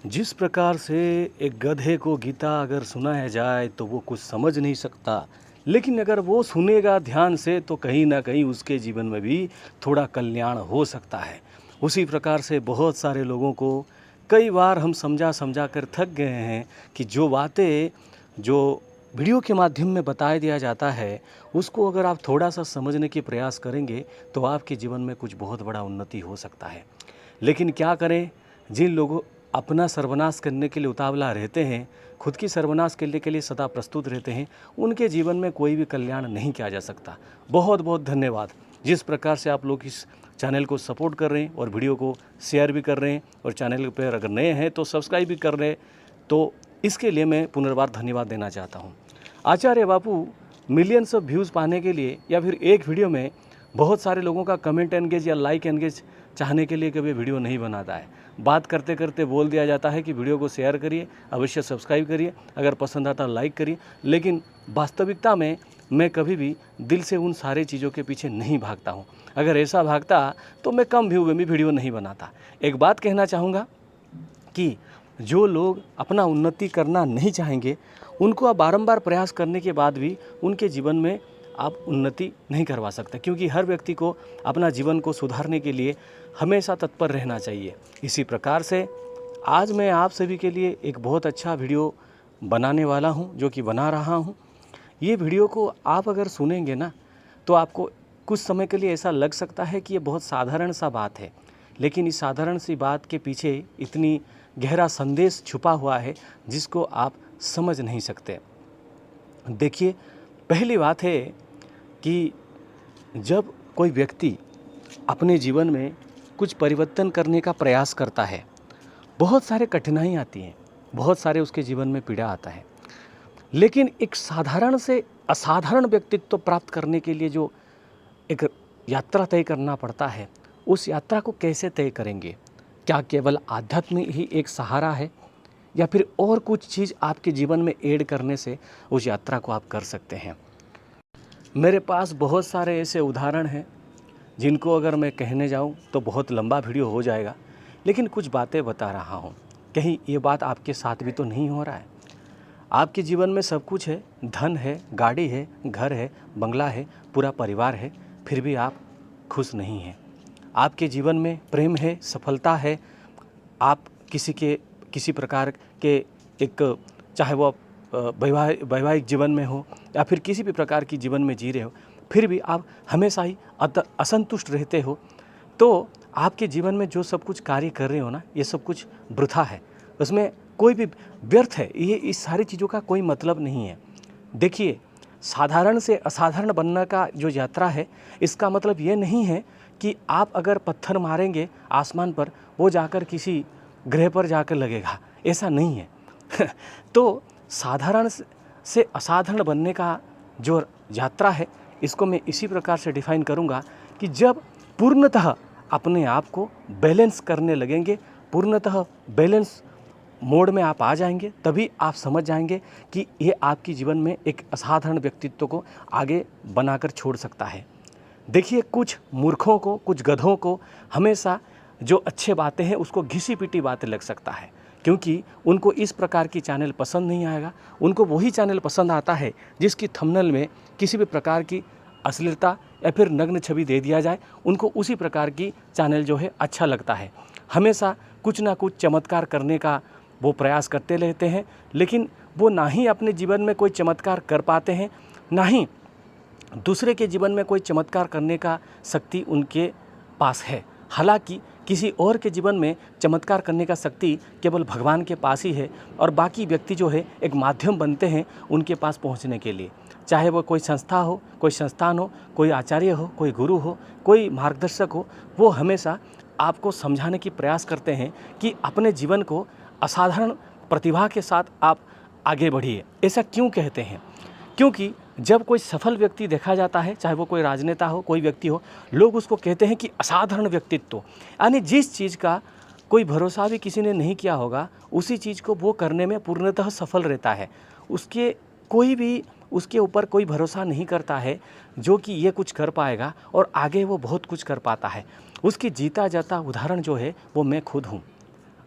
जिस प्रकार से एक गधे को गीता अगर सुनाया जाए तो वो कुछ समझ नहीं सकता, लेकिन अगर वो सुनेगा ध्यान से तो कहीं ना कहीं उसके जीवन में भी थोड़ा कल्याण हो सकता है। उसी प्रकार से बहुत सारे लोगों को कई बार हम समझा समझा कर थक गए हैं कि जो बातें जो वीडियो के माध्यम में बताया दिया जाता है, उसको अगर आप थोड़ा सा समझने की प्रयास करेंगे तो आपके जीवन में कुछ बहुत बड़ा उन्नति हो सकता है। लेकिन क्या करें, जिन लोगों अपना सर्वनाश करने के लिए उतावला रहते हैं, खुद की सर्वनाश करने के लिए सदा प्रस्तुत रहते हैं, उनके जीवन में कोई भी कल्याण नहीं किया जा सकता। बहुत बहुत धन्यवाद जिस प्रकार से आप लोग इस चैनल को सपोर्ट कर रहे हैं और वीडियो को शेयर भी कर रहे हैं, और चैनल पर अगर नए हैं तो सब्सक्राइब भी कर रहे हैं, तो इसके लिए मैं पुनर्बार धन्यवाद देना चाहता हूँ। आचार्य बापू मिलियंस ऑफ व्यूज़ पाने के लिए या फिर एक वीडियो में बहुत सारे लोगों का कमेंट एंगेज या लाइक एंगेज चाहने के लिए कभी वीडियो नहीं बनाता है। बात करते करते बोल दिया जाता है कि वीडियो को शेयर करिए, अवश्य सब्सक्राइब करिए, अगर पसंद आता लाइक करिए, लेकिन वास्तविकता में मैं कभी भी दिल से उन सारे चीज़ों के पीछे नहीं भागता हूँ। अगर ऐसा भागता तो मैं कम व्यू में भी वीडियो नहीं बनाता। एक बात कहना चाहूँगा कि जो लोग अपना उन्नति करना नहीं चाहेंगे, उनको आप बारंबार प्रयास करने के बाद भी उनके जीवन में आप उन्नति नहीं करवा सकते, क्योंकि हर व्यक्ति को अपना जीवन को सुधारने के लिए हमेशा तत्पर रहना चाहिए। इसी प्रकार से आज मैं आप सभी के लिए एक बहुत अच्छा वीडियो बनाने वाला हूं, जो कि बना रहा हूं। ये वीडियो को आप अगर सुनेंगे ना, तो आपको कुछ समय के लिए ऐसा लग सकता है कि ये बहुत साधारण सा बात है, लेकिन इस साधारण सी बात के पीछे इतनी गहरा संदेश छुपा हुआ है जिसको आप समझ नहीं सकते। देखिए, पहली बात है कि जब कोई व्यक्ति अपने जीवन में कुछ परिवर्तन करने का प्रयास करता है, बहुत सारे कठिनाई आती हैं, बहुत सारे उसके जीवन में पीड़ा आता है, लेकिन एक साधारण से असाधारण व्यक्तित्व प्राप्त करने के लिए जो एक यात्रा तय करना पड़ता है, उस यात्रा को कैसे तय करेंगे? क्या केवल आध्यात्म ही एक सहारा है, या फिर और कुछ चीज़ आपके जीवन में ऐड करने से उस यात्रा को आप कर सकते हैं? मेरे पास बहुत सारे ऐसे उदाहरण हैं जिनको अगर मैं कहने जाऊं तो बहुत लंबा वीडियो हो जाएगा, लेकिन कुछ बातें बता रहा हूं। कहीं ये बात आपके साथ भी तो नहीं हो रहा है? आपके जीवन में सब कुछ है, धन है, गाड़ी है, घर है, बंगला है, पूरा परिवार है, फिर भी आप खुश नहीं हैं। आपके जीवन में प्रेम है, सफलता है, आप किसी प्रकार के एक, चाहे वो वैवाहिक जीवन में हो या फिर किसी भी प्रकार की जीवन में जी रहे हो, फिर भी आप हमेशा ही असंतुष्ट रहते हो, तो आपके जीवन में जो सब कुछ कार्य कर रहे हो ना, ये सब कुछ वृथा है, उसमें कोई भी व्यर्थ है। ये इस सारी चीज़ों का कोई मतलब नहीं है। देखिए, साधारण से असाधारण बनने का जो यात्रा है, इसका मतलब ये नहीं है कि आप अगर पत्थर मारेंगे आसमान पर, वो जाकर किसी ग्रह पर जाकर लगेगा, ऐसा नहीं है। तो साधारण से असाधारण बनने का जो यात्रा है, इसको मैं इसी प्रकार से डिफाइन करूंगा कि जब पूर्णतः अपने आप को बैलेंस करने लगेंगे, पूर्णतः बैलेंस मोड में आप आ जाएंगे, तभी आप समझ जाएंगे कि ये आपके जीवन में एक असाधारण व्यक्तित्व को आगे बनाकर छोड़ सकता है। देखिए, कुछ मूर्खों को, कुछ गधों को हमेशा जो अच्छे बातें हैं उसको घिसी पिटी बातें लग सकता है, क्योंकि उनको इस प्रकार की चैनल पसंद नहीं आएगा। उनको वही चैनल पसंद आता है जिसकी थंबनेल में किसी भी प्रकार की अश्लीलता या फिर नग्न छवि दे दिया जाए, उनको उसी प्रकार की चैनल जो है अच्छा लगता है। हमेशा कुछ ना कुछ चमत्कार करने का वो प्रयास करते रहते हैं, लेकिन वो ना ही अपने जीवन में कोई चमत्कार कर पाते हैं, ना ही दूसरे के जीवन में कोई चमत्कार करने का शक्ति उनके पास है। हालांकि किसी और के जीवन में चमत्कार करने का शक्ति केवल भगवान के पास ही है, और बाकी व्यक्ति जो है एक माध्यम बनते हैं उनके पास पहुंचने के लिए। चाहे वो कोई संस्था हो, कोई संस्थान हो, कोई आचार्य हो, कोई गुरु हो, कोई मार्गदर्शक हो, वो हमेशा आपको समझाने की प्रयास करते हैं कि अपने जीवन को असाधारण प्रतिभा के साथ आप आगे बढ़िए। ऐसा क्यों कहते हैं? क्योंकि जब कोई सफल व्यक्ति देखा जाता है, चाहे वो कोई राजनेता हो, कोई व्यक्ति हो, लोग उसको कहते हैं कि असाधारण व्यक्तित्व, यानी जिस चीज़ का कोई भरोसा भी किसी ने नहीं किया होगा, उसी चीज़ को वो करने में पूर्णतः सफल रहता है। कोई भी उसके ऊपर कोई भरोसा नहीं करता है जो कि ये कुछ कर पाएगा, और आगे वो बहुत कुछ कर पाता है। उसकी जीता जाता उदाहरण जो है वो मैं खुद हूँ।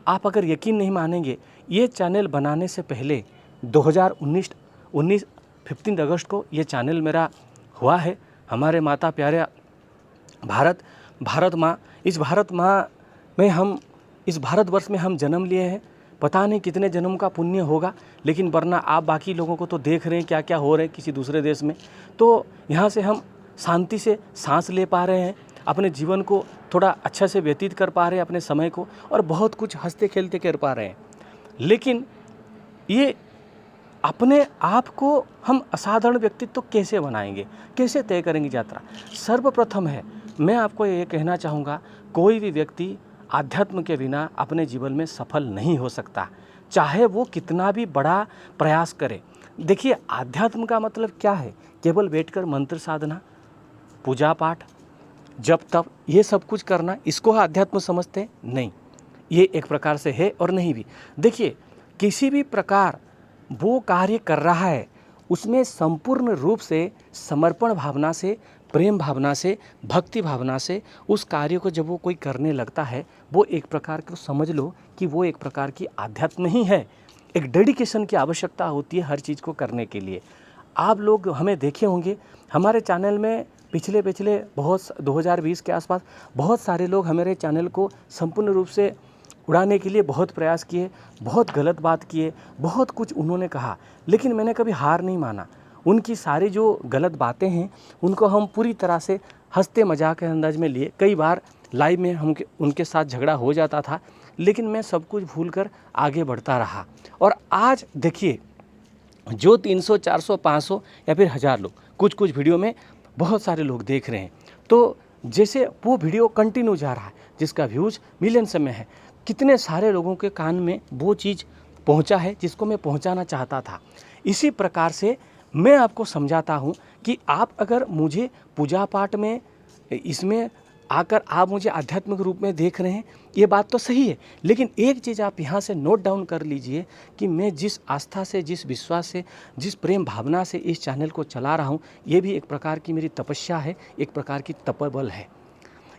आप अगर यकीन नहीं मानेंगे, ये चैनल बनाने से पहले 2019 15 अगस्त को ये चैनल मेरा हुआ है। हमारे माता प्यारे भारत माँ, इस भारतवर्ष में हम जन्म लिए हैं। पता नहीं कितने जन्म का पुण्य होगा, लेकिन वरना आप बाकी लोगों को तो देख रहे हैं क्या क्या हो रहा है किसी दूसरे देश में। तो यहाँ से हम शांति से सांस ले पा रहे हैं, अपने जीवन को थोड़ा अच्छा से व्यतीत कर पा रहे हैं, अपने समय को, और बहुत कुछ हंसते खेलते कर पा रहे हैं। लेकिन ये अपने आप को हम असाधारण व्यक्तित्व कैसे बनाएंगे, कैसे तय करेंगे यात्रा? सर्वप्रथम है, मैं आपको ये कहना चाहूँगा, कोई भी व्यक्ति आध्यात्म के बिना अपने जीवन में सफल नहीं हो सकता, चाहे वो कितना भी बड़ा प्रयास करे। देखिए, आध्यात्म का मतलब क्या है? केवल बैठकर मंत्र साधना, पूजा पाठ, जप तप, ये सब कुछ करना, इसको आध्यात्म समझते हैं? नहीं, ये एक प्रकार से है और नहीं भी। देखिए, किसी भी प्रकार वो कार्य कर रहा है, उसमें संपूर्ण रूप से समर्पण भावना से, प्रेम भावना से, भक्ति भावना से उस कार्य को जब वो कोई करने लगता है, वो एक प्रकार को समझ लो कि वो एक प्रकार की आध्यात्म ही है। एक डेडिकेशन की आवश्यकता होती है हर चीज़ को करने के लिए। आप लोग हमें देखे होंगे, हमारे चैनल में पिछले बहुत 2020 के आसपास बहुत सारे लोग हमारे चैनल को संपूर्ण रूप से उड़ाने के लिए बहुत प्रयास किए, बहुत गलत बात किए, बहुत कुछ उन्होंने कहा, लेकिन मैंने कभी हार नहीं माना। उनकी सारी जो गलत बातें हैं उनको हम पूरी तरह से हंसते मजाक के अंदाज में लिए। कई बार लाइव में उनके साथ झगड़ा हो जाता था, लेकिन मैं सब कुछ भूलकर आगे बढ़ता रहा। और आज देखिए, जो 300, 400, 500 या फिर 1000 लोग कुछ वीडियो में बहुत सारे लोग देख रहे हैं, तो जैसे वो वीडियो कंटिन्यू जा रहा है जिसका व्यूज़ मिलियंस में है, कितने सारे लोगों के कान में वो चीज़ पहुंचा है जिसको मैं पहुंचाना चाहता था। इसी प्रकार से मैं आपको समझाता हूं कि आप अगर मुझे पूजा पाठ में, इसमें आकर आप मुझे आध्यात्मिक रूप में देख रहे हैं, ये बात तो सही है, लेकिन एक चीज़ आप यहाँ से नोट डाउन कर लीजिए कि मैं जिस आस्था से, जिस विश्वास से, जिस प्रेम भावना से इस चैनल को चला रहा हूँ, ये भी एक प्रकार की मेरी तपस्या है, एक प्रकार की तपोबल है।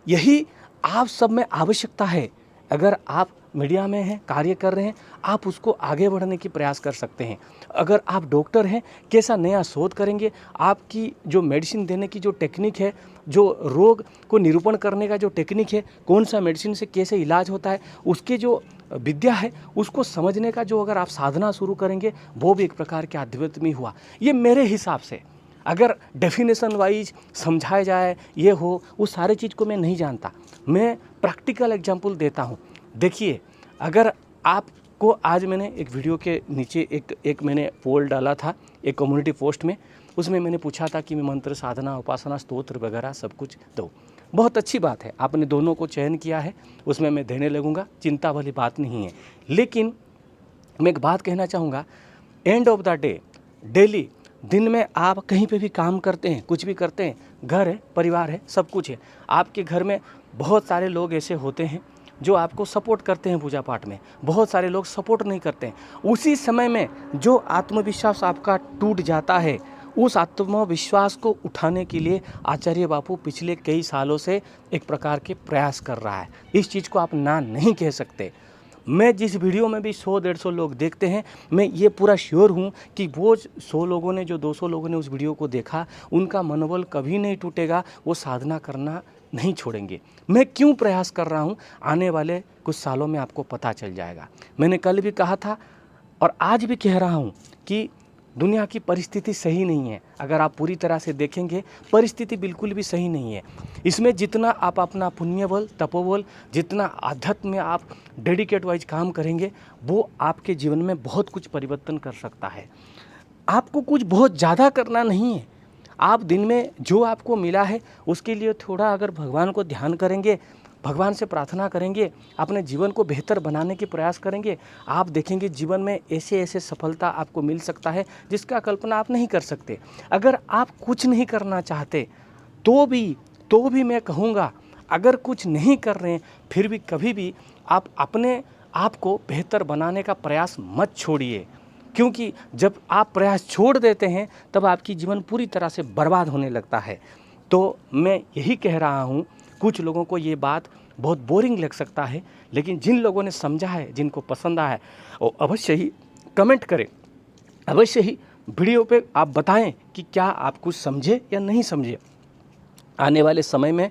यही आप सब में आवश्यकता है। अगर आप मीडिया में हैं, कार्य कर रहे हैं, आप उसको आगे बढ़ने की प्रयास कर सकते हैं। अगर आप डॉक्टर हैं, कैसा नया शोध करेंगे, आपकी जो मेडिसिन देने की जो टेक्निक है, जो रोग को निरूपण करने का जो टेक्निक है, कौन सा मेडिसिन से कैसे इलाज होता है, उसके जो विद्या है, उसको समझने का जो अगर आप साधना शुरू करेंगे, वो भी एक प्रकार के अद्वैत में हुआ। ये मेरे हिसाब से, अगर डेफिनेशन वाइज समझाया जाए, ये हो, उस सारे चीज़ को मैं नहीं जानता। मैं प्रैक्टिकल एग्जाम्पल देता हूँ। देखिए, अगर आपको आज मैंने एक वीडियो के नीचे एक मैंने पोल डाला था, एक कम्युनिटी पोस्ट में, उसमें मैंने पूछा था कि मैं मंत्र साधना, उपासना, स्तोत्र वगैरह सब कुछ दूँ। बहुत अच्छी बात है, आपने दोनों को चयन किया है, उसमें मैं देने लगूँगा, चिंता वाली बात नहीं है। लेकिन मैं एक बात कहना चाहूँगा, end of the day, daily दिन में आप कहीं पे भी काम करते हैं, कुछ भी करते हैं, घर है, परिवार है, सब कुछ है, आपके घर में बहुत सारे लोग ऐसे होते हैं जो आपको सपोर्ट करते हैं पूजा पाठ में, बहुत सारे लोग सपोर्ट नहीं करते हैं। उसी समय में जो आत्मविश्वास आपका टूट जाता है, उस आत्मविश्वास को उठाने के लिए आचार्य बापू पिछले कई सालों से एक प्रकार के प्रयास कर रहा है। इस चीज़ को आप ना नहीं कह सकते। मैं जिस वीडियो में भी 100-150 लोग देखते हैं, मैं ये पूरा श्योर हूँ कि वो 100 लोगों ने, जो 200 लोगों ने उस वीडियो को देखा, उनका मनोबल कभी नहीं टूटेगा, वो साधना करना नहीं छोड़ेंगे। मैं क्यों प्रयास कर रहा हूँ, आने वाले कुछ सालों में आपको पता चल जाएगा। मैंने कल भी कहा था और आज भी कह रहा हूँ कि दुनिया की परिस्थिति सही नहीं है। अगर आप पूरी तरह से देखेंगे, परिस्थिति बिल्कुल भी सही नहीं है। इसमें जितना आप अपना पुण्य बल, तपोबल, जितना आध्यात्म में आप डेडिकेट वाइज काम करेंगे, वो आपके जीवन में बहुत कुछ परिवर्तन कर सकता है। आपको कुछ बहुत ज़्यादा करना नहीं है। आप दिन में जो आपको मिला है उसके लिए थोड़ा अगर भगवान को ध्यान करेंगे, भगवान से प्रार्थना करेंगे, अपने जीवन को बेहतर बनाने की प्रयास करेंगे, आप देखेंगे जीवन में ऐसे ऐसे सफलता आपको मिल सकता है जिसका कल्पना आप नहीं कर सकते। अगर आप कुछ नहीं करना चाहते तो भी मैं कहूँगा, अगर कुछ नहीं कर रहे हैं फिर भी कभी भी आप अपने आप को बेहतर बनाने का प्रयास मत छोड़िए, क्योंकि जब आप प्रयास छोड़ देते हैं तब आपकी जीवन पूरी तरह से बर्बाद होने लगता है। तो मैं यही कह रहा हूँ, कुछ लोगों को ये बात बहुत बोरिंग लग सकता है, लेकिन जिन लोगों ने समझा है, जिनको पसंद आया है, वो अवश्य ही कमेंट करें, अवश्य ही वीडियो पे आप बताएं कि क्या आप कुछ समझे या नहीं समझे। आने वाले समय में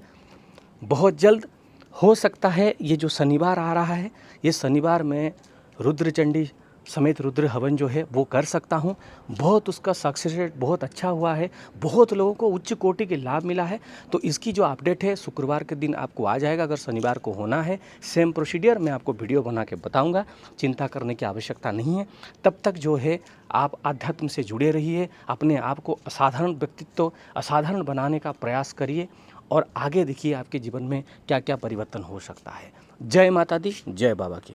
बहुत जल्द हो सकता है, ये जो शनिवार आ रहा है, ये शनिवार में रुद्र चंडी समेत रुद्र हवन जो है वो कर सकता हूँ। बहुत उसका सक्सेस रेट बहुत अच्छा हुआ है, बहुत लोगों को उच्च कोटि के लाभ मिला है। तो इसकी जो अपडेट है शुक्रवार के दिन आपको आ जाएगा। अगर शनिवार को होना है, सेम प्रोसीडियर मैं आपको वीडियो बना के बताऊँगा, चिंता करने की आवश्यकता नहीं है। तब तक जो है आप अध्यात्म से जुड़े रहिए, अपने आप को असाधारण व्यक्तित्व, असाधारण बनाने का प्रयास करिए और आगे देखिए आपके जीवन में क्या क्या परिवर्तन हो सकता है। जय माता दी, जय बाबा की।